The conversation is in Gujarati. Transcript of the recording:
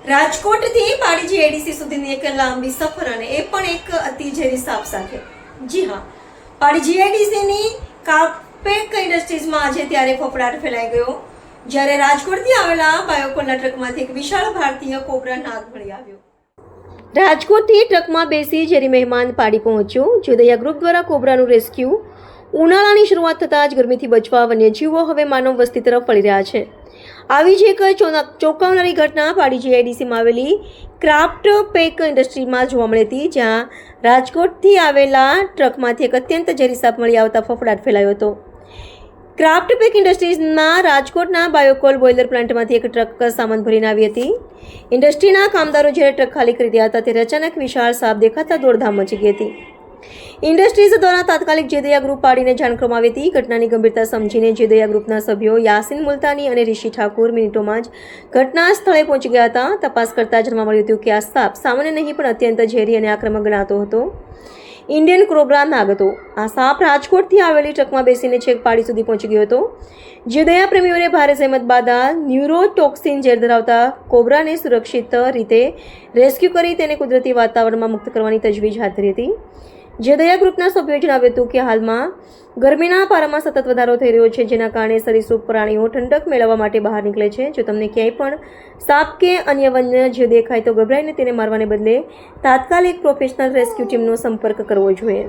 રાજકોટથી પાડીજી એડીસી સુધીની એક લાંબી સફર અને એ પણ એક અતિ ઝેરી સાપ સાથે. જી હા, પાડીજી એડીસીની કાપેક ઇન્ડસ્ટ્રીઝમાં આજે ત્યારે ફફડાટ ફેલાઈ ગયો જ્યારે રાજકોટથી આવેલા બાયોકોલના ટ્રકમાંથી એક વિશાળ ભારતીય કોબરા નાગ મળી આવ્યો. રાજકોટથી ટ્રકમાં બેસી ઝેરી મહેમાન પાડી પહોંચ્યો. જોદયા ગ્રુપ દ્વારા કોબરાનું રેસ્ક્યુ. ઉનાળાની શરૂઆત થતાં જ ગરમીથી બચવા વન્યજીવો હવે માનવ વસ્તી તરફ વળી રહ્યા છે. આવી જ એક ચોંકાવનારી ઘટના પાડીજી એડીસીમાં આવેલી ક્રાફ્ટ પેક ઇન્ડસ્ટ્રીમાં જોવા મળી હતી, જ્યાં રાજકોટથી આવેલા ટ્રકમાંથી એક અત્યંત ઝેરી સાપ મળી આવતા ફફડાટ ફેલાયો હતો. ક્રાફ્ટ પેક ઇન્ડસ્ટ્રીઝના રાજકોટના બાયોકોલ બોઇલર પ્લાન્ટમાંથી એક ટ્રક સામાન ભરીને આવી હતી. ઇન્ડસ્ટ્રીના કામદારો જ્યારે ટ્રક ખાલી કરી રહ્યા હતા ત્યારે અચાનક વિશાળ સાપ દેખાતા દોડધામ મચી ગઈ હતી. ઇન્ડસ્ટ્રીઝ દ્વારા તાત્કાલિક જેદયા ગ્રુપ પાડીને જાણ કરવામાં આવી હતી. ઘટનાની ગંભીરતા સમજીને જેદયા ગ્રુપના સભ્યો યાસીન મુલતાની અને રિશી ઠાકુર મિનિટોમાં જ ઘટના સ્થળે પહોંચી ગયા હતા. તપાસ કરતા જાણવા મળ્યું હતું કે આ સાપ સામાન્ય નહીં પણ અત્યંત ઝેરી અને આક્રમક ગણાતો હતો. ઇન્ડિયન કોબરા નાગ હતો. આ સાપ રાજકોટથી આવેલી ટ્રકમાં બેસીને છેક પાડી સુધી પહોંચી ગયો હતો. જેદયા પ્રેમીઓને ભારે જહેમત બાદ ન્યુરોટોક્સિન ઝેર ધરાવતા કોબરાને સુરક્ષિત રીતે રેસ્ક્યુ કરી તેને કુદરતી વાતાવરણમાં મુક્ત કરવાની તજવીજ હાથ ધરી હતી. જેદયા ગ્રુપના સભ્યોએ જણાવ્યું હતું કે હાલમાં ગરમીના પારામાં સતત વધારો થઈ રહ્યો છે, જેના કારણે સરીસૃપ પ્રાણીઓ ઠંડક મેળવવા માટે બહાર નીકળે છે. જો તમને ક્યાંય પણ સાપ કે અન્ય વન્ય જીવ દેખાય તો ગભરાઈને તેને મારવાને બદલે તાત્કાલિક પ્રોફેશનલ રેસ્ક્યુ ટીમનો સંપર્ક કરવો જોઈએ.